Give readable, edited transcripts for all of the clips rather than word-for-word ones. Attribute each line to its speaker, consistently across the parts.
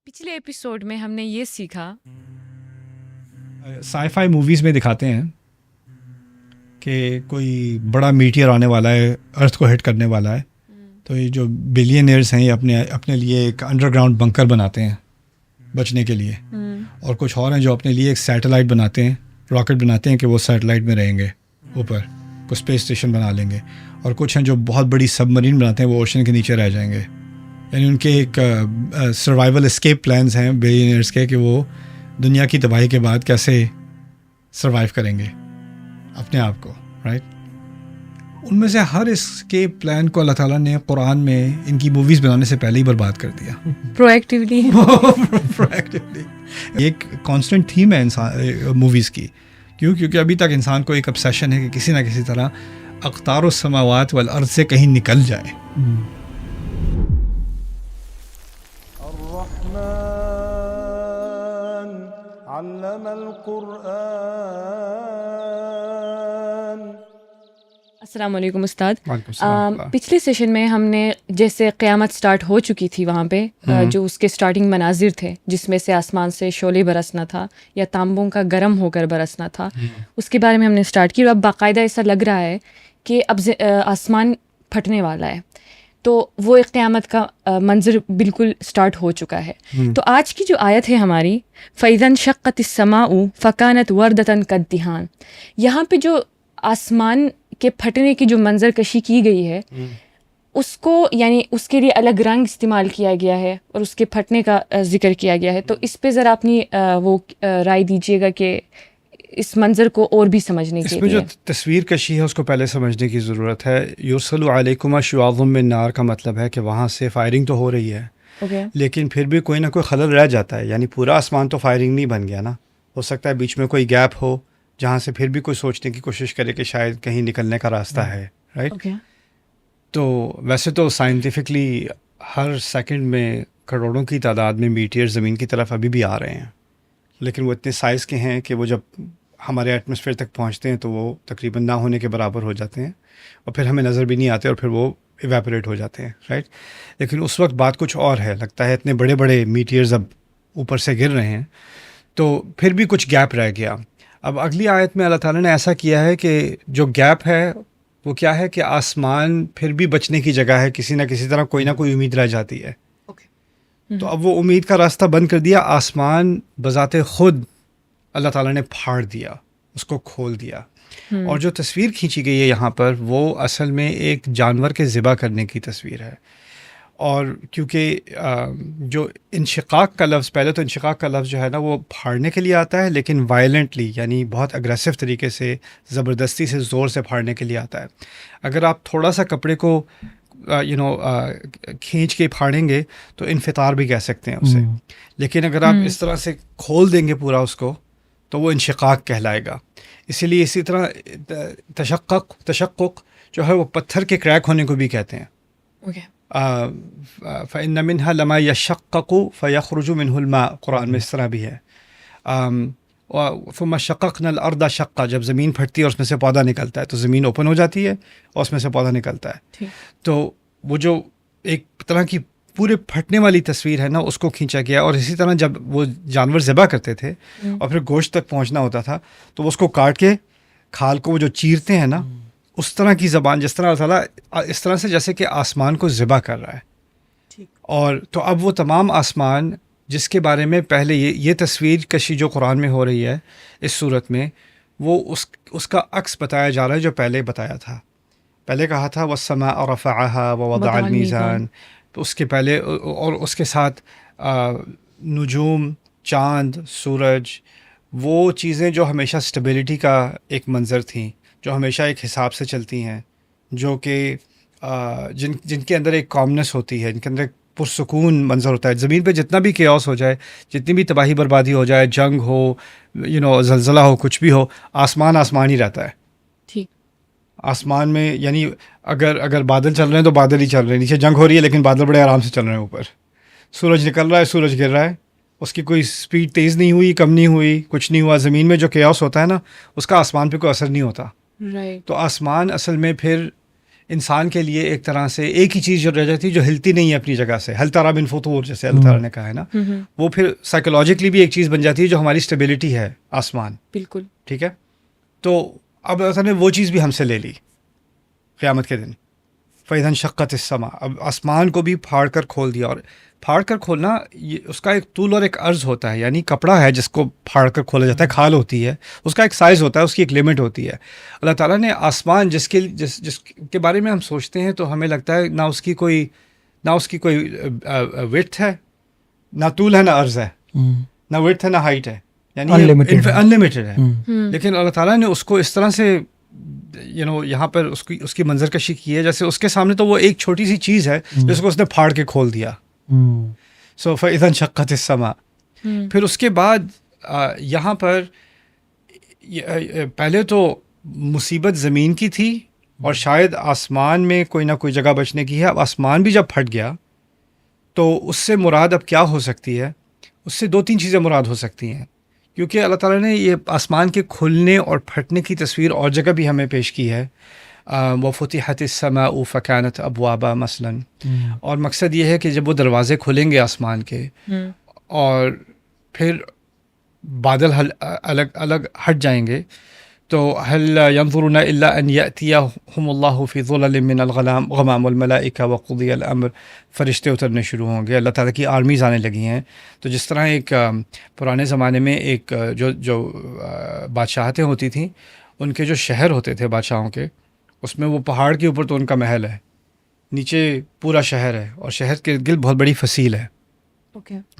Speaker 1: پچھلے ایپیسوڈ میں ہم نے یہ سیکھا
Speaker 2: سائی فائی موویز میں دکھاتے ہیں کہ کوئی بڑا میٹیئر آنے والا ہے، ارتھ کو ہٹ کرنے والا ہے، تو یہ جو بلینئرز ہیں یہ اپنے لیے ایک انڈر گراؤنڈ بنکر بناتے ہیں بچنے کے لیے، اور کچھ اور ہیں جو اپنے لیے ایک سیٹلائٹ بناتے ہیں، راکٹ بناتے ہیں کہ وہ سیٹلائٹ میں رہیں گے، اوپر کو اسپیس اسٹیشن بنا لیں گے، اور کچھ ہیں جو بہت بڑی سب مرین بناتے ہیں، وہ اوشن کے نیچے رہ جائیں گے. یعنی ان کے ایک سروائیول اسکیپ پلانز ہیں بلینئرز کے کہ وہ دنیا کی تباہی کے بعد کیسے سروائیو کریں گے اپنے آپ کو، رائٹ. ان میں سے ہر اسکیپ پلان کو اللہ تعالیٰ نے قرآن میں ان کی موویز بنانے سے پہلے ہی برباد کر دیا
Speaker 1: پرویکٹیولی.
Speaker 2: یہ ایک کانسٹنٹ تھیم ہے انسان موویز کی. کیونکہ ابھی تک انسان کو ایک obsession ہے کہ کسی نہ کسی طرح اقطار السماوات والارض سے کہیں نکل جائے.
Speaker 3: علم القرآن.
Speaker 1: السلام علیکم استاد.
Speaker 2: وعلیکم السلام.
Speaker 1: پچھلے سیشن میں ہم نے جیسے قیامت سٹارٹ ہو چکی تھی وہاں پہ جو اس کے سٹارٹنگ مناظر تھے جس میں سے آسمان سے شعلے برسنا تھا یا تانبوں کا گرم ہو کر برسنا تھا، اس کے بارے میں ہم نے سٹارٹ کی. اور اب باقاعدہ ایسا لگ رہا ہے کہ اب آسمان پھٹنے والا ہے، تو وہ ایک قیامت کا منظر بالکل سٹارٹ ہو چکا ہے. تو آج کی جو آیت ہے ہماری فَإِذَا انشَقَّتِ السَّمَاءُ فَكَانَتْ وَرْدَةً كَالدِّهَانِ، یہاں پہ جو آسمان کے پھٹنے کی جو منظر کشی کی گئی ہے اس کو یعنی اس کے لیے الگ رنگ استعمال کیا گیا ہے اور اس کے پھٹنے کا ذکر کیا گیا ہے. تو اس پہ ذرا اپنی وہ رائے دیجیے گا کہ اس منظر کو اور بھی سمجھنے کے
Speaker 2: اس میں
Speaker 1: لیے.
Speaker 2: جو تصویر کشی ہے اس کو پہلے سمجھنے کی ضرورت ہے. یرسل علیکما شواظ من نار کا مطلب ہے کہ وہاں سے فائرنگ تو ہو رہی ہے لیکن پھر بھی کوئی نہ کوئی خلل رہ جاتا ہے. یعنی پورا آسمان تو فائرنگ نہیں بن گیا نا، ہو سکتا ہے بیچ میں کوئی گیپ ہو جہاں سے پھر بھی کوئی سوچنے کی کوشش کرے کہ شاید کہیں نکلنے کا راستہ ہے، رائٹ. تو ویسے تو سائنٹیفکلی ہر سیکنڈ میں کروڑوں کی تعداد میں میٹیئر زمین کی طرف ابھی بھی آ رہے ہیں، لیکن وہ اتنے سائز کے ہیں کہ وہ جب ہمارے ایٹماسفیئر تک پہنچتے ہیں تو وہ تقریباً نہ ہونے کے برابر ہو جاتے ہیں اور پھر ہمیں نظر بھی نہیں آتے اور پھر وہ ایویپوریٹ ہو جاتے ہیں، رائٹ. لیکن اس وقت بات کچھ اور ہے. لگتا ہے اتنے بڑے بڑے میٹیئرز اب اوپر سے گر رہے ہیں تو پھر بھی کچھ گیپ رہ گیا. اب اگلی آیت میں اللہ تعالیٰ نے ایسا کیا ہے کہ جو گیپ ہے وہ کیا ہے کہ آسمان پھر بھی بچنے کی جگہ ہے، کسی نہ کسی طرح کوئی نہ کوئی امید رہ جاتی ہے. تو اب وہ امید کا راستہ بند کر دیا. آسمان بذات خود اللہ تعالیٰ نے پھاڑ دیا، اس کو کھول دیا. اور جو تصویر کھینچی گئی ہے یہاں پر وہ اصل میں ایک جانور کے ذبح کرنے کی تصویر ہے. اور کیونکہ جو انشقاق کا لفظ، پہلے تو انشقاق کا لفظ جو ہے نا وہ پھاڑنے کے لیے آتا ہے لیکن وائلنٹلی یعنی بہت اگریسو طریقے سے، زبردستی سے، زور سے پھاڑنے کے لیے آتا ہے. اگر آپ تھوڑا سا کپڑے کو کھینچ کے پھاڑیں گے تو انفطار بھی کہہ سکتے ہیں اسے، لیکن اگر آپ اس طرح سے کھول دیں گے پورا اس کو تو وہ انشقاق کہلائے گا. اسی لیے اسی طرح تشقق جو ہے وہ پتھر کے کریک ہونے کو بھی کہتے ہیں. فَإِنَّ مِنْهَا لَمَا يَشَقَّقُ فَيَخْرُجُ مِنْهُ الْمَاءُ، قرآن میں اس طرح بھی ہے. ثُمَّ شَقَقْنَا الْأَرْضَ شَقًّا، جب زمین پھٹتی ہے اور اس میں سے پودا نکلتا ہے تو زمین اوپن ہو جاتی ہے اور اس میں سے پودا نکلتا ہے. تو وہ جو ایک طرح کی پورے پھٹنے والی تصویر ہے نا اس کو کھینچا گیا. اور اسی طرح جب وہ جانور ذبح کرتے تھے اور پھر گوشت تک پہنچنا ہوتا تھا تو اس کو کاٹ کے کھال کو وہ جو چیرتے ہیں نا، اس طرح کی زبان، جس طرح اللہ تعالیٰ اس طرح سے جیسے کہ آسمان کو ذبح کر رہا ہے. اور تو اب وہ تمام آسمان جس کے بارے میں پہلے یہ تصویر کشی جو قرآن میں ہو رہی ہے اس صورت میں، وہ اس کا عکس بتایا جا رہا ہے جو پہلے بتایا تھا. پہلے کہا تھا وَالسَّمَاءَ رَفَعَهَا وَوَضَعَ الْمِيزَانَ، تو اس کے پہلے اور اس کے ساتھ نجوم، چاند، سورج، وہ چیزیں جو ہمیشہ اسٹیبلٹی کا ایک منظر تھیں، جو ہمیشہ ایک حساب سے چلتی ہیں، جو کہ جن کے اندر ایک کامنس ہوتی ہے، جن کے اندر ایک پرسکون منظر ہوتا ہے. زمین پہ جتنا بھی کیوس ہو جائے، جتنی بھی تباہی بربادی ہو جائے، جنگ ہو، زلزلہ ہو، کچھ بھی ہو، آسمان ہی رہتا ہے. آسمان میں یعنی اگر بادل چل رہے ہیں تو بادل ہی چل رہے ہیں، نیچے جنگ ہو رہی ہے لیکن بادل بڑے آرام سے چل رہے ہیں. اوپر سورج نکل رہا ہے، سورج گر رہا ہے، اس کی کوئی سپیڈ تیز نہیں ہوئی، کم نہیں ہوئی، کچھ نہیں ہوا. زمین میں جو کیوس ہوتا ہے نا اس کا آسمان پہ کوئی اثر نہیں ہوتا. تو آسمان اصل میں پھر انسان کے لیے ایک طرح سے ایک ہی چیز جو رہ جاتی ہے جو ہلتی نہیں ہے اپنی جگہ سے، ہل ترا من فطور جیسے اللہ تعالیٰ نے کہا ہے نا، وہ پھر سائیکولوجیکلی بھی ایک چیز بن جاتی ہے جو ہماری اسٹیبلٹی ہے، آسمان.
Speaker 1: بالکل
Speaker 2: ٹھیک ہے. تو اب اللہ تعالیٰ نے وہ چیز بھی ہم سے لے لی قیامت کے دن. فَإِذَا انشَقَّتِ السَّمَاءُ، اب آسمان کو بھی پھاڑ کر کھول دیا. اور پھاڑ کر کھولنا یہ اس کا ایک طول اور ایک عرض ہوتا ہے، یعنی کپڑا ہے جس کو پھاڑ کر کھولا جاتا ہے، کھال ہوتی ہے، اس کا ایک سائز ہوتا ہے، اس کی ایک لمٹ ہوتی ہے. اللہ تعالیٰ نے آسمان جس کے بارے میں ہم سوچتے ہیں تو ہمیں لگتا ہے نہ اس کی کوئی وڈتھ ہے، نہ طول ہے، نہ عرض ہے، نہ وڈتھ ہے، نہ ہائٹ ہے، یعنی انلمیٹڈ ہے. لیکن اللہ تعالیٰ نے اس کو اس طرح سے یہاں پر اس کی منظر کشی کی ہے جیسے اس کے سامنے تو وہ ایک چھوٹی سی چیز ہے جس کو اس نے پھاڑ کے کھول دیا. سو فَإِذَا انشَقَّتِ السَّمَاءُ. پھر اس کے بعد یہاں پر پہلے تو مصیبت زمین کی تھی اور شاید آسمان میں کوئی نہ کوئی جگہ بچنے کی ہے. اب آسمان بھی جب پھٹ گیا تو اس سے مراد اب کیا ہو سکتی ہے؟ اس سے 2-3 چیزیں مراد ہو سکتی ہیں، کیونکہ اللہ تعالیٰ نے یہ آسمان کے کھلنے اور پھٹنے کی تصویر اور جگہ بھی ہمیں پیش کی ہے. وَفُتِحَتِ السَّمَاءُ فَكَانَتْ أَبْوَابًا مثلاً. اور مقصد یہ ہے کہ جب وہ دروازے کھلیں گے آسمان کے اور پھر بادل الگ الگ ہٹ جائیں گے تو هل ينظرون الا ان ياتيهم الله في ظلل من الغمام والملائكه وقضي الامر. فرشتے اترنے شروع ہوں گے، اللہ تعالیٰ کی آرمیز آنے لگی ہیں. تو جس طرح ایک پرانے زمانے میں ایک جو بادشاہتیں ہوتی تھیں ان کے جو شہر ہوتے تھے بادشاہوں کے، اس میں وہ پہاڑ کے اوپر تو ان کا محل ہے، نیچے پورا شہر ہے اور شہر کے گرد بہت بڑی فصیل ہے.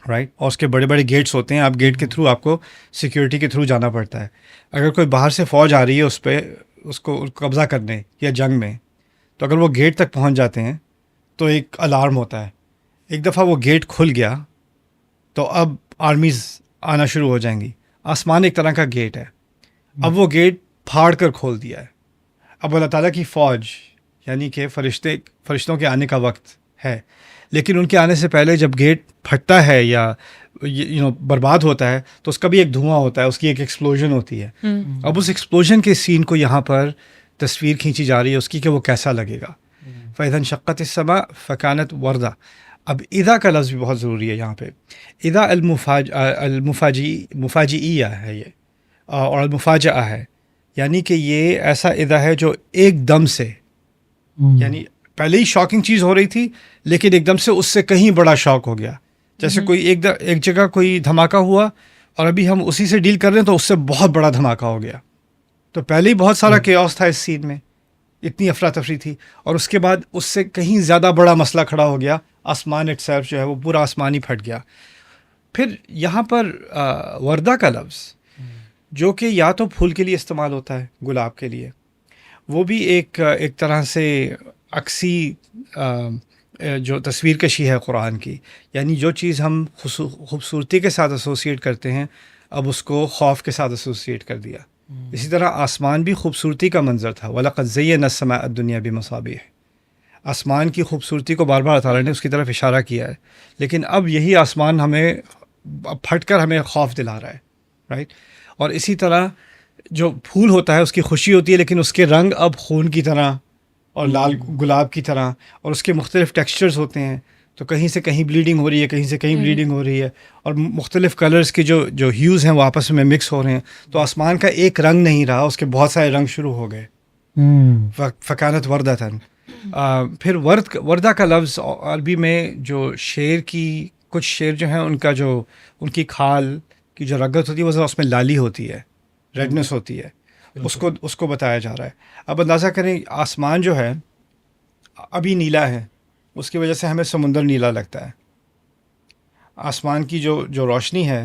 Speaker 2: رائٹ. اور اس کے بڑے بڑے گیٹس ہوتے ہیں، آپ گیٹ کے تھرو آپ کو سیکیورٹی کے تھرو جانا پڑتا ہے. اگر کوئی باہر سے فوج آ رہی ہے اس پہ اس کو قبضہ کرنے یا جنگ میں، تو اگر وہ گیٹ تک پہنچ جاتے ہیں تو ایک الارم ہوتا ہے. ایک دفعہ وہ گیٹ کھل گیا تو اب آرمیز آنا شروع ہو جائیں گی. آسمان ایک طرح کا گیٹ ہے، اب وہ گیٹ پھاڑ کر کھول دیا ہے. اب اللہ تعالیٰ کی فوج یعنی کہ فرشتوں کے آنے کا وقت ہے، لیکن ان کے آنے سے پہلے جب گیٹ پھٹتا ہے یا برباد ہوتا ہے تو اس کا بھی ایک دھواں ہوتا ہے، اس کی ایک ایکسپلوژن ہوتی ہے. اب اس ایکسپلوژن کے سین کو یہاں پر تصویر کھینچی جا رہی ہے اس کی کہ وہ کیسا لگے گا. فَإِذَا انشَقَّتِ السَّمَاءُ فَكَانَتْ وَرْدًا. اب اذا کا لفظ بھی بہت ضروری ہے یہاں پہ. اذا المفاجئیہ ہے یہ اور المفاجأہ ہے، یعنی کہ یہ ایسا اذا ہے جو ایک دم سے، یعنی پہلے ہی شاکنگ چیز ہو رہی تھی لیکن ایک دم سے اس سے کہیں بڑا شاک ہو گیا. جیسے کوئی ایک جگہ کوئی دھماکہ ہوا اور ابھی ہم اسی سے ڈیل کر رہے ہیں تو اس سے بہت بڑا دھماکہ ہو گیا. تو پہلے ہی بہت سارا کیوس تھا اس سین میں، اتنی افراتفری تھی، اور اس کے بعد اس سے کہیں زیادہ بڑا مسئلہ کھڑا ہو گیا. آسمان اٹ سیلف جو ہے وہ پورا آسمان ہی پھٹ گیا. پھر یہاں پر وردہ کا لفظ جو کہ یا تو پھول کے لیے استعمال ہوتا ہے، گلاب کے لیے، وہ بھی ایک طرح سے عکسی جو تصویر کشی ہے قرآن کی. یعنی جو چیز ہم خوبصورتی کے ساتھ ایسوسیٹ کرتے ہیں اب اس کو خوف کے ساتھ ایسوسیٹ کر دیا. اسی طرح آسمان بھی خوبصورتی کا منظر تھا. وَلَقَدْ زَيَّنَا السَّمَاءَ الدُّنْيَا بِمَصَابِيحَ. آسمان کی خوبصورتی کو بار بار اللہ تعالیٰ نے اس کی طرف اشارہ کیا ہے، لیکن اب یہی آسمان ہمیں پھٹ کر ہمیں خوف دلا رہا ہے. رائٹ. اور اسی طرح جو پھول ہوتا ہے اس کی خوشی ہوتی ہے لیکن اس کے رنگ اب خون کی طرح اور لال گلاب کی طرح، اور اس کے مختلف ٹیکسچرز ہوتے ہیں. تو کہیں سے کہیں بلیڈنگ ہو رہی ہے، کہیں سے کہیں بلیڈنگ ہو رہی ہے، اور مختلف کلرز کے جو ہیوز ہیں وہ آپس میں مکس ہو رہے ہیں. تو آسمان کا ایک رنگ نہیں رہا، اس کے بہت سارے رنگ شروع ہو گئے. فکانت وردتاً. پھر وردہ کا لفظ عربی میں جو شیر کی کچھ شیر جو ہیں ان کی کھال کی جو رگت ہوتی ہے وہ اس میں لالی ہوتی ہے، ریڈنس ہوتی ہے، اس کو بتایا جا رہا ہے. اب اندازہ کریں آسمان جو ہے ابھی نیلا ہے، اس کی وجہ سے ہمیں سمندر نیلا لگتا ہے. آسمان کی جو روشنی ہے،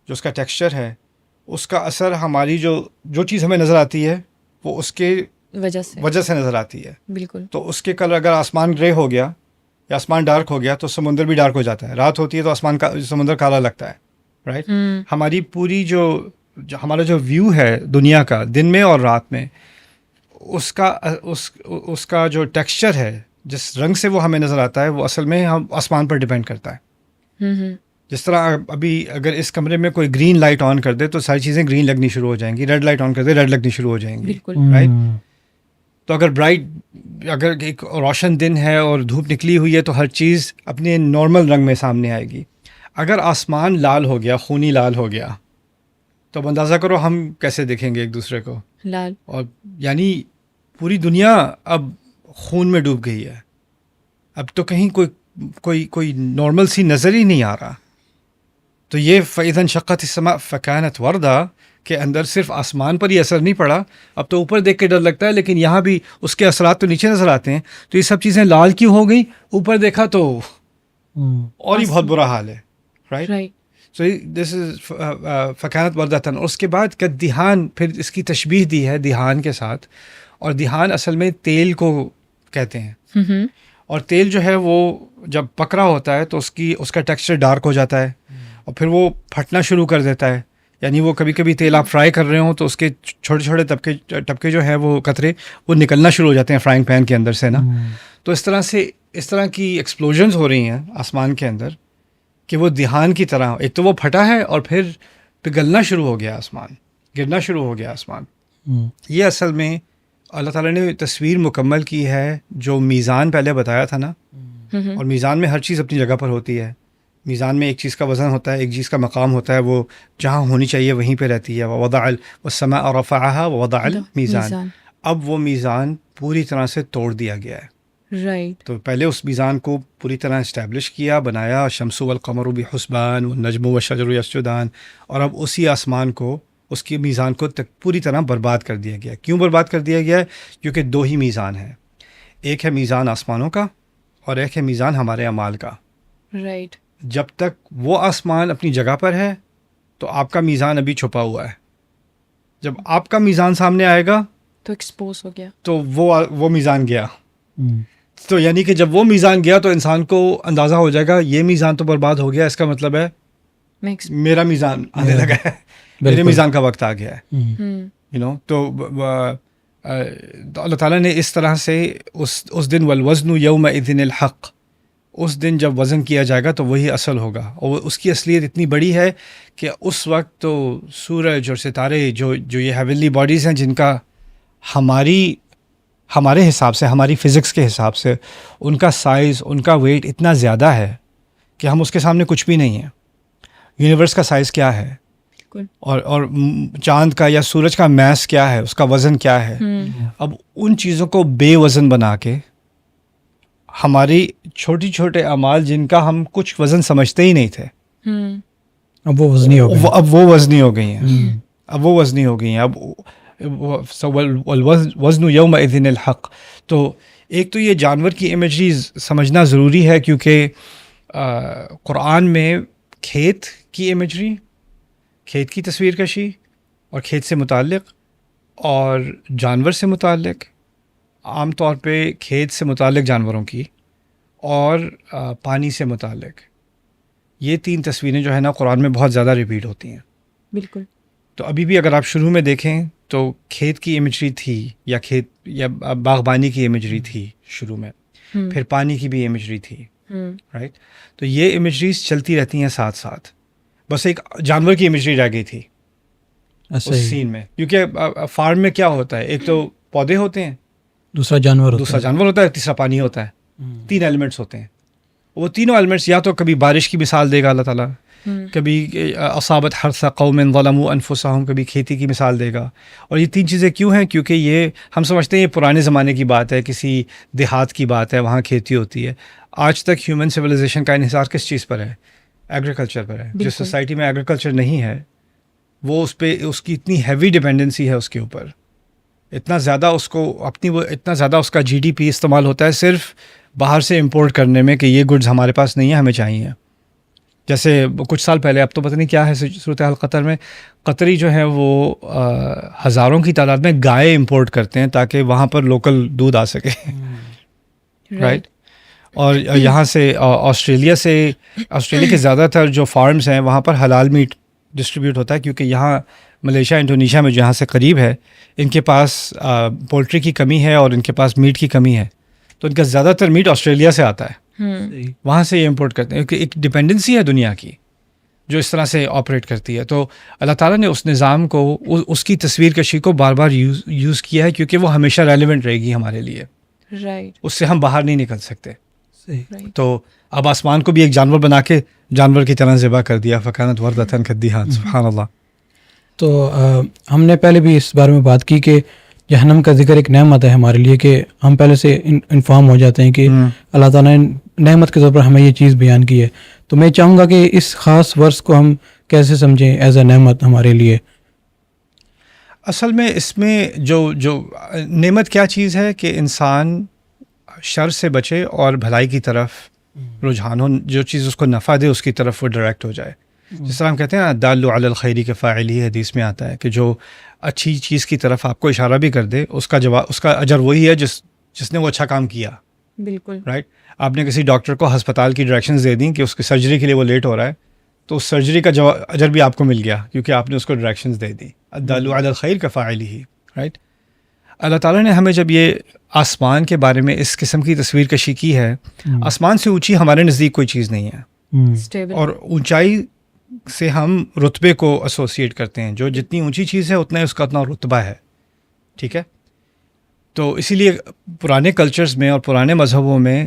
Speaker 2: جو اس کا ٹیکسچر ہے، اس کا اثر ہماری جو چیز ہمیں نظر آتی ہے وہ اس کے وجہ سے نظر آتی ہے.
Speaker 1: بالکل. تو
Speaker 2: اس کے کلر اگر آسمان گرے ہو گیا یا آسمان ڈارک ہو گیا تو سمندر بھی ڈارک ہو جاتا ہے. رات ہوتی ہے تو سمندر کالا لگتا ہے. رائٹ. ہماری پوری ہمارا جو ویو ہے دنیا کا دن میں اور رات میں، اس کا جو ٹیکسچر ہے، جس رنگ سے وہ ہمیں نظر آتا ہے، وہ اصل میں ہم آسمان پر ڈیپینڈ کرتا ہے. جس طرح ابھی اگر اس کمرے میں کوئی گرین لائٹ آن کر دے تو ساری چیزیں گرین لگنی شروع ہو جائیں گی، ریڈ لائٹ آن کر دے ریڈ لگنی شروع ہو جائیں گی.
Speaker 1: بالکل.
Speaker 2: رائٹ. تو اگر ایک روشن دن ہے اور دھوپ نکلی ہوئی ہے تو ہر چیز اپنے نارمل رنگ میں سامنے آئے گی. اگر آسمان لال ہو گیا, خونی لال ہو گیا, تو اب اندازہ کرو ہم کیسے دیکھیں گے ایک دوسرے کو.
Speaker 1: لال.
Speaker 2: اور یعنی پوری دنیا اب خون میں ڈوب گئی ہے. اب تو کہیں کوئی نارمل سی نظر ہی نہیں آ رہا. تو یہ فَإِذَا انشَقَّتِ السَّمَاءُ فَكَانَتْ وَرْدًا کہ اندر صرف آسمان پر ہی اثر نہیں پڑا, اب تو اوپر دیکھ کے ڈر لگتا ہے, لیکن یہاں بھی اس کے اثرات تو نیچے نظر آتے ہیں. تو یہ سب چیزیں لال کیوں ہو گئی؟ اوپر دیکھا تو اور ہی بہت برا حال ہے. رائٹ. سو دس از فَكَانَتْ وَرْدَةً. اور اس کے بعد کدھان, پھر اس کی تشبیہ دی ہے دھان کے ساتھ. اور دھان اصل میں تیل کو کہتے ہیں. اور تیل جو ہے وہ جب پکڑا ہوتا ہے تو اس کا ٹیکسچر ڈارک ہو جاتا ہے اور پھر وہ پھٹنا شروع کر دیتا ہے. یعنی وہ کبھی کبھی تیل آپ فرائی کر رہے ہوں تو اس کے چھوٹے چھوٹے ٹپکے جو ہیں وہ قطرے وہ نکلنا شروع ہو جاتے ہیں فرائنگ پین کے اندر سے نا. تو اس طرح کی ایکسپلوژنز ہو رہی ہیں آسمان کے اندر کہ وہ دھان کی طرح, ایک تو وہ پھٹا ہے اور پھر پگھلنا شروع ہو گیا آسمان, گرنا شروع ہو گیا آسمان. یہ اصل میں اللہ تعالیٰ نے تصویر مکمل کی ہے جو میزان پہلے بتایا تھا نا. اور میزان میں ہر چیز اپنی جگہ پر ہوتی ہے. میزان میں ایک چیز کا وزن ہوتا ہے, ایک چیز کا مقام ہوتا ہے, وہ جہاں ہونی چاہیے وہیں پہ رہتی ہے. وَوَضَعَ وَالسَّمَاءَ رَفَعَهَا وَوَضَعَ الْمِيزَانَ. اب وہ میزان پوری طرح سے توڑ دیا گیا ہے.
Speaker 1: رائٹ.
Speaker 2: تو پہلے اس میزان کو پوری طرح اسٹیبلش کیا, بنایا, الشمس والقمر بحسبان والنجم والشجر یسجدان. اور اب اسی آسمان کو, اس کی میزان کو پوری طرح برباد کر دیا گیا. کیوں برباد کر دیا گیا ہے؟ کیونکہ دو ہی میزان ہیں, ایک ہے میزان آسمانوں کا اور ایک ہے میزان ہمارے اعمال کا.
Speaker 1: رائٹ.
Speaker 2: جب تک وہ آسمان اپنی جگہ پر ہے تو آپ کا میزان ابھی چھپا ہوا ہے. جب آپ کا میزان سامنے آئے گا
Speaker 1: تو ایکسپوز ہو گیا,
Speaker 2: تو وہ میزان گیا. تو یعنی کہ جب وہ میزان گیا تو انسان کو اندازہ ہو جائے گا یہ میزان تو برباد ہو گیا, اس کا مطلب ہے میرا میزان آنے لگا ہے, میرے میزان کا وقت آ گیا ہے. تو اللہ تعالیٰ نے اس طرح سے اس دن والوزن یومئذ الحق, اس دن جب وزن کیا جائے گا تو وہی اصل ہوگا. اور اس کی اصلیت اتنی بڑی ہے کہ اس وقت تو سورج اور ستارے جو یہ ہیونلی باڈیز ہیں جن کا ہمارے حساب سے, ہماری فزکس کے حساب سے ان کا سائز, ان کا ویٹ اتنا زیادہ ہے کہ ہم اس کے سامنے کچھ بھی نہیں ہیں. یونیورس کا سائز کیا ہے, اور چاند کا یا سورج کا میس کیا ہے, اس کا وزن کیا ہے. اب ان چیزوں کو بے وزن بنا کے ہماری چھوٹے اعمال جن کا ہم کچھ وزن سمجھتے ہی نہیں تھے,
Speaker 4: اب وہ وزنی ہو گئی,
Speaker 2: اب وہ وزنی ہو گئی ہیں. اب وہ وزنی ہو گئی ہیں. اب والوزن یومئذ الحق. تو ایک تو یہ جانور کی امیجری سمجھنا ضروری ہے کیونکہ قرآن میں کھیت کی امیجری, کھیت کی تصویر کشی اور کھیت سے متعلق اور جانور سے متعلق, عام طور پہ کھیت سے متعلق جانوروں کی اور پانی سے متعلق, یہ تین تصویریں جو ہے نا قرآن میں بہت زیادہ ریپیٹ ہوتی ہیں.
Speaker 1: بالکل.
Speaker 2: تو ابھی بھی اگر آپ شروع میں دیکھیں تو کھیت کی امیجری تھی یا باغبانی کی امیجری تھی شروع میں, پھر پانی کی بھی امیجری تھی. رائٹ. تو یہ امیجریز چلتی رہتی ہیں ساتھ ساتھ. بس ایک جانور کی امیجری رہ گئی تھی اس سین میں, کیونکہ فارم میں کیا ہوتا ہے, ایک تو پودے ہوتے ہیں, دوسرا جانور ہوتا ہے, تیسرا پانی ہوتا ہے. 3 ایلیمنٹس ہوتے ہیں. وہ تینوں ایلیمنٹس یا تو کبھی بارش کی مثال دے گا اللہ تعالیٰ, کبھی اصابت حرث قوم ظلموا انفسہم, کبھی کھیتی کی مثال دے گا. اور یہ 3 چیزیں کیوں ہیں؟ کیونکہ یہ ہم سمجھتے ہیں یہ پرانے زمانے کی بات ہے, کسی دیہات کی بات ہے, وہاں کھیتی ہوتی ہے. آج تک ہیومن سویلائزیشن کا انحصار کس چیز پر ہے؟ ایگریکلچر پر ہے. جس سوسائٹی میں ایگریکلچر نہیں ہے وہ اس کی اتنی ہیوی ڈپینڈنسی ہے اس کے اوپر, اتنا زیادہ اس کا جی ڈی پی استعمال ہوتا ہے صرف باہر سے امپورٹ کرنے میں کہ یہ گڈز ہمارے پاس نہیں ہیں, ہمیں چاہیے. جیسے کچھ سال پہلے, اب تو پتہ نہیں کیا ہے صورتحال قطر میں, قطری جو ہیں وہ ہزاروں کی تعداد میں گائے امپورٹ کرتے ہیں تاکہ وہاں پر لوکل دودھ آ سکے. رائٹ. اور یہاں سے آسٹریلیا کے زیادہ تر جو فارمز ہیں وہاں پر حلال میٹ ڈسٹریبیوٹ ہوتا ہے, کیونکہ یہاں ملیشیا, انڈونیشیا میں جہاں سے قریب ہے, ان کے پاس پولٹری کی کمی ہے اور ان کے پاس میٹ کی کمی ہے, تو ان کا زیادہ تر میٹ آسٹریلیا سے آتا ہے. وہاں سے یہ امپورٹ کرتے ہیں. ایک ڈپینڈنسی ہے دنیا کی. جو اس طرح سے آپریٹ کرتی ہے. تو اللہ تعالیٰ نے اس نظام کو, اس کی تصویر کشی کو بار بار یوز کیا ہے کیونکہ وہ ہمیشہ ریلیونٹ رہے گی ہمارے لیے.
Speaker 1: رائٹ.
Speaker 2: اس سے ہم باہر نہیں نکل سکتے.
Speaker 4: صحیح.
Speaker 2: تو اب آسمان کو بھی ایک جانور بنا کے جانور کی طرح ذبح کر دیا. فکانت وردۃ کالدہان. سبحان اللہ.
Speaker 4: تو ہم نے پہلے بھی اس بارے میں بات کی کہ جہنم کا ذکر ایک نعمت ہے ہمارے لیے, کہ ہم پہلے سے انفارم ہو جاتے ہیں کہ اللہ تعالیٰ نے نعمت کے طور پر ہمیں یہ چیز بیان کی ہے. تو میں چاہوں گا کہ اس خاص ورس کو ہم کیسے سمجھیں ایز اے نعمت ہمارے لیے.
Speaker 2: اصل میں اس میں جو نعمت کیا چیز ہے کہ انسان شر سے بچے اور بھلائی کی طرف رجحان ہو, جو چیز اس کو نفع دے اس کی طرف وہ ڈائریکٹ ہو جائے. جس طرح ہم کہتے ہیں نا دال علی الخیر کے فاعل ہی, حدیث میں آتا ہے کہ جو اچھی چیز کی طرف آپ کو اشارہ بھی کر دے اس کا اجر وہی ہے جس نے وہ اچھا کام کیا.
Speaker 1: بالکل
Speaker 2: رائٹ. آپ نے کسی ڈاکٹر کو ہسپتال کی ڈائریکشنز دے دیں کہ اس کی سرجری کے لیے وہ لیٹ ہو رہا ہے, تو اس سرجری کا اجر بھی آپ کو مل گیا کیونکہ آپ نے اس کو ڈائریکشنز دے دی. الدال علی الخیر کا فاعل ہی. رائٹ. اللہ تعالیٰ نے ہمیں جب یہ آسمان کے بارے میں اس قسم کی تصویر کشی کی ہے, آسمان سے اونچی ہمارے نزدیک کوئی چیز نہیں ہے, اور اونچائی سے ہم رتبے کو ایسوسیٹ کرتے ہیں. جو جتنی اونچی چیز ہے اتنا اس کا اتنا رتبہ ہے. ٹھیک ہے. تو اسی لیے پرانے کلچرز میں اور پرانے مذہبوں میں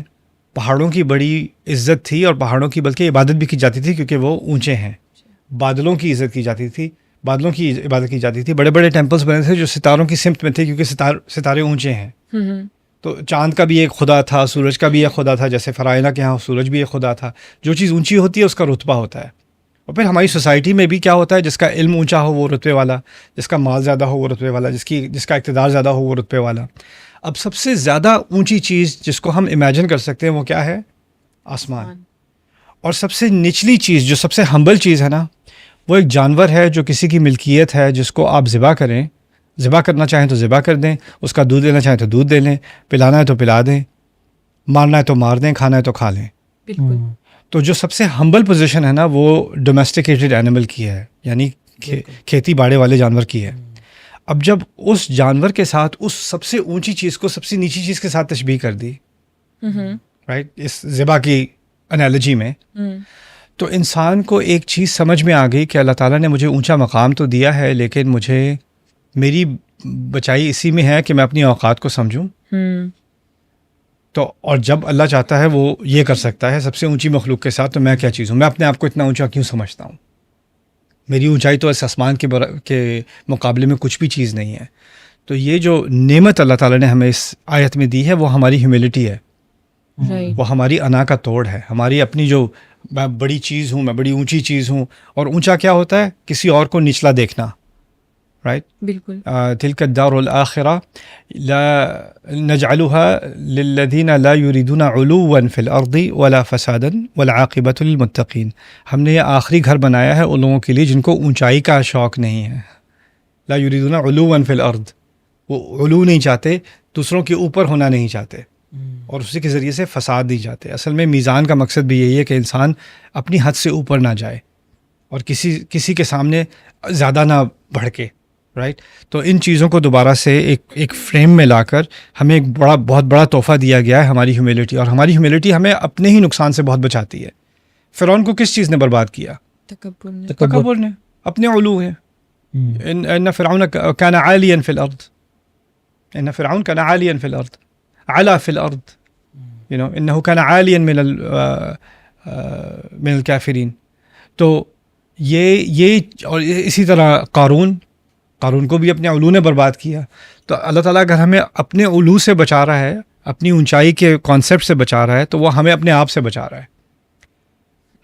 Speaker 2: پہاڑوں کی بڑی عزت تھی, اور پہاڑوں کی بلکہ عبادت بھی کی جاتی تھی کیونکہ وہ اونچے ہیں. بادلوں کی عزت کی جاتی تھی, بادلوں کی عبادت کی جاتی تھی. بڑے بڑے ٹیمپلز بنے تھے جو ستاروں کی سمت میں تھے کیونکہ ستارے اونچے ہیں. تو چاند کا بھی ایک خدا تھا, سورج کا بھی ایک خدا تھا, جیسے فرائضہ کے ہاں سورج بھی ایک خدا تھا. جو چیز اونچی ہوتی ہے اس کا رتبہ ہوتا ہے. اور پھر ہماری سوسائٹی میں بھی کیا ہوتا ہے, جس کا علم اونچا ہو وہ رتبے والا, جس کا مال زیادہ ہو وہ رتبے والا, جس کا اقتدار زیادہ ہو وہ رتبے والا. اب سب سے زیادہ اونچی چیز جس کو ہم امیجن کر سکتے ہیں وہ کیا ہے؟ آسمان. اور سب سے نچلی چیز جو سب سے ہمبل چیز ہے نا, وہ ایک جانور ہے جو کسی کی ملکیت ہے, جس کو آپ ذبح کریں, ذبح کرنا چاہیں تو ذبح کر دیں, اس کا دودھ لینا چاہیں تو دودھ دے لیں, پلانا ہے تو پلا دیں, مارنا ہے تو مار دیں, کھانا ہے تو کھا لیں.
Speaker 1: بالکل.
Speaker 2: تو جو سب سے ہمبل پوزیشن ہے نا وہ ڈومیسٹیکیٹڈ اینیمل کی ہے, یعنی کھیتی باڑے والے جانور کی ہے. اب جب اس جانور کے ساتھ اس سب سے اونچی چیز کو سب سے نیچی چیز کے ساتھ تشبیہ کر دی, رائٹ, اس ذبح کی انالوجی میں, تو انسان کو ایک چیز سمجھ میں آ گئی کہ اللہ تعالیٰ نے مجھے اونچا مقام تو دیا ہے, لیکن مجھے میری بچائی اسی میں ہے کہ میں اپنی اوقات کو سمجھوں. تو اور جب اللہ چاہتا ہے وہ یہ کر سکتا ہے سب سے اونچی مخلوق کے ساتھ, تو میں کیا چیز ہوں؟ میں اپنے آپ کو اتنا اونچا کیوں سمجھتا ہوں؟ میری اونچائی تو اس آسمان کے مقابلے میں کچھ بھی چیز نہیں ہے. تو یہ جو نعمت اللہ تعالیٰ نے ہمیں اس آیت میں دی ہے وہ ہماری ہیوملٹی ہے, وہ ہماری انا کا توڑ ہے, ہماری اپنی جو میں بڑی چیز ہوں, میں بڑی اونچی چیز ہوں. اور اونچا کیا ہوتا ہے؟ کسی اور کو نچلا دیکھنا. رائٹ.
Speaker 1: بالکل.
Speaker 2: تلک الدار الآخرہ لا نجعلها للذین لا یریدون علوا فی الارض ولا فسادا والعاقبۃ للمتقین. ہم نے یہ آخری گھر بنایا ہے ان لوگوں کے لیے جن کو اونچائی کا شوق نہیں ہے. لا یریدون علوا فی الارض, وہ علو نہیں چاہتے, دوسروں کے اوپر ہونا نہیں چاہتے, اور اسی کے ذریعے سے فساد نہیں چاہتے. اصل میں میزان کا مقصد بھی یہی ہے کہ انسان اپنی حد سے اوپر نہ جائے اور کسی کے سامنے زیادہ نہ بھڑکے. رائٹ. تو ان چیزوں کو دوبارہ سے ایک فریم میں لا کر ہمیں ایک بہت بڑا تحفہ دیا گیا ہے, ہماری ہیوملٹی. اور ہماری ہیوملٹی ہمیں اپنے ہی نقصان سے بہت بچاتی ہے. فرعون کو کس چیز نے برباد کیا؟ تکبر نے, اپنے علو ہے. ان فرعون کان عالیا فی الارض, ان فرعون کان عالیا فی الارض, علا فی الارض, انه کان عالیا من الکافرین. تو یہ اور اسی طرح قارون کو بھی اپنے علو نے برباد کیا. تو اللہ تعالیٰ اگر ہمیں اپنے علو سے بچا رہا ہے, اپنی اونچائی کے کانسیپٹ سے بچا رہا ہے, تو وہ ہمیں اپنے آپ سے بچا رہا ہے.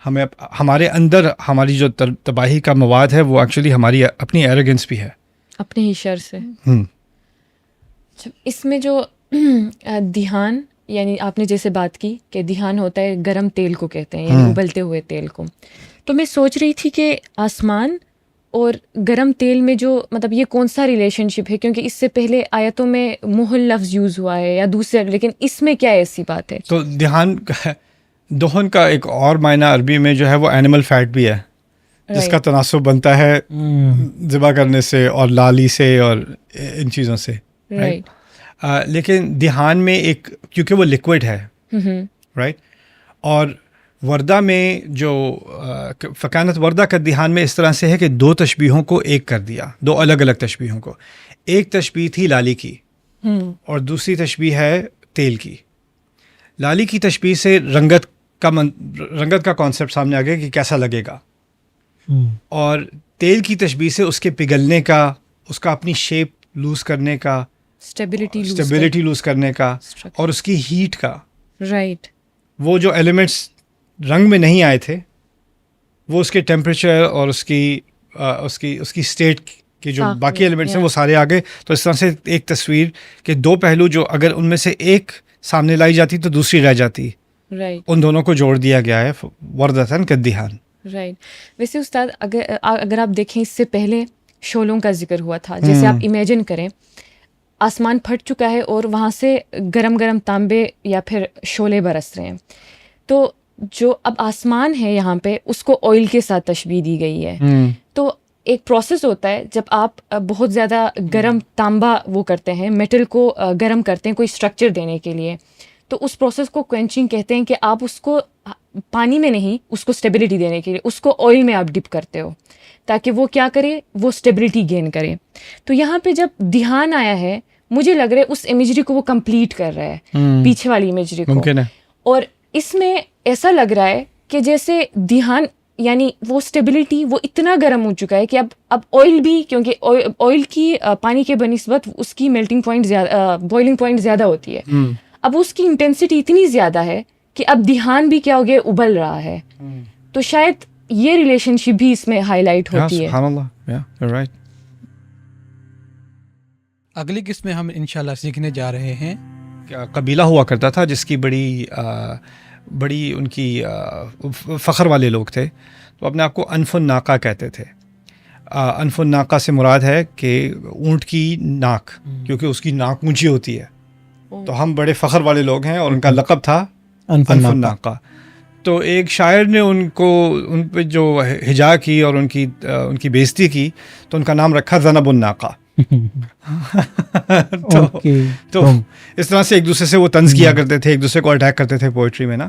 Speaker 2: ہمیں ہمارے اندر ہماری جو تباہی کا مواد ہے وہ ایکچولی ہماری اپنی ایروگنس بھی ہے,
Speaker 1: اپنے ہی شر سے. اس میں جو دھیان, یعنی آپ نے جیسے بات کی کہ دھیان ہوتا ہے گرم تیل کو کہتے ہیں, یعنی ابلتے ہوئے تیل کو. تو میں سوچ رہی تھی کہ آسمان اور گرم تیل میں جو مطلب یہ کون سا ریلیشن شپ ہے, کیونکہ اس سے پہلے آیتوں میں محل لفظ یوز ہوا ہے یا دوسرے, لیکن اس میں کیا ایسی بات ہے؟
Speaker 2: تو دہن کا ایک اور معنی عربی میں جو ہے وہ اینیمل فیٹ بھی ہے, جس کا تناسب بنتا ہے ذبح کرنے سے اور لالی سے اور ان چیزوں سے.
Speaker 1: رائٹ.
Speaker 2: لیکن دھیان میں ایک, کیونکہ وہ لیکوڈ ہے, رائٹ, اور وردہ میں جو فکانت وردہ کا دھیان میں اس طرح سے ہے کہ دو تشبیہوں کو ایک کر دیا، دو الگ الگ تشبیہوں کو. ایک تشبیہ تھی لالی کی اور دوسری تشبیہ ہے تیل کی. لالی کی تشبیہ سے رنگت کا کانسیپٹ سامنے آ گیا کہ کیسا لگے گا، اور تیل کی تشبیہ سے اس کے پگھلنے کا، اس کا اپنی شیپ لوز کرنے کا، اسٹیبلٹی لوز کرنے کا، اور اس کی ہیٹ کا.
Speaker 1: رائٹ.
Speaker 2: وہ جو ایلیمنٹس رنگ میں نہیں آئے تھے وہ اس کے ٹیمپریچر اور اس کی اسٹیٹ کے جو باقی ایلیمنٹس ہیں وہ سارے آ گئے. تو اس طرح سے ایک تصویر کے دو پہلو، جو اگر ان میں سے ایک سامنے لائی جاتی تو دوسری رہ جاتی، ان دونوں کو جوڑ دیا گیا ہے وردتاً کالدہان.
Speaker 1: رائٹ. ویسے استاد اگر آپ دیکھیں اس سے پہلے شعلوں کا ذکر ہوا تھا. جیسے آپ امیجن کریں آسمان پھٹ چکا ہے اور وہاں سے گرم گرم تانبے یا پھر شعلے برس رہے ہیں. تو جو اب آسمان ہے یہاں پہ اس کو آئل کے ساتھ تشبیہ دی گئی ہے. تو ایک پروسیس ہوتا ہے جب آپ بہت زیادہ گرم تانبا وہ کرتے ہیں، میٹل کو گرم کرتے ہیں کوئی اسٹرکچر دینے کے لیے، تو اس پروسیس کو کوئنچنگ کہتے ہیں کہ آپ اس کو پانی میں نہیں، اس کو اسٹیبلٹی دینے کے لیے اس کو آئل میں آپ ڈپ کرتے ہو تاکہ وہ کیا کرے، وہ اسٹیبلٹی گین کرے. تو یہاں پہ جب دھیان آیا ہے مجھے لگ رہا ہے اس امیجری کو وہ کمپلیٹ کر رہا ہے، پیچھے والی امیجری کو. اور اس میں ایسا لگ رہا ہے کہ جیسے دھیان یعنی وہ اسٹیبلٹی وہ اتنا گرم ہو چکا ہے کہ اب آئل بھی، کیونکہ آئل کی پانی کے بنسبت اس کی میلٹنگ پوائنٹ زیادہ، بوائلنگ پوائنٹ زیادہ ہوتی ہے. اب اس کی انٹینسٹی اتنی زیادہ ہے کہ اب دھیان بھی کیا ہو گیا، ابل رہا ہے. تو شاید یہ ریلیشن شپ بھی اس میں ہائی لائٹ ہوتی ہے.
Speaker 2: سبحان اللہ.
Speaker 4: اگلی قسط میں ہم انشاءاللہ سیکھنے جا رہے ہیں.
Speaker 2: قبیلہ ہوا کرتا تھا جس کی بڑی ان کی فخر والے لوگ تھے، تو اپنے آپ کو انف الناقہ کہتے تھے. انف الناقہ سے مراد ہے کہ اونٹ کی ناک، کیونکہ اس کی ناک اونچی ہوتی ہے. تو ہم بڑے فخر والے لوگ ہیں، اور ان کا لقب تھا انف الناقہ. تو ایک شاعر نے ان پہ جو ہجا کی اور ان کی بےزتی کی، تو ان کا نام رکھا ذنب الناقہ. تو اس طرح سے ایک دوسرے سے وہ طنز کیا کرتے تھے، ایک دوسرے کو اٹیک کرتے تھے پوئٹری میں نا.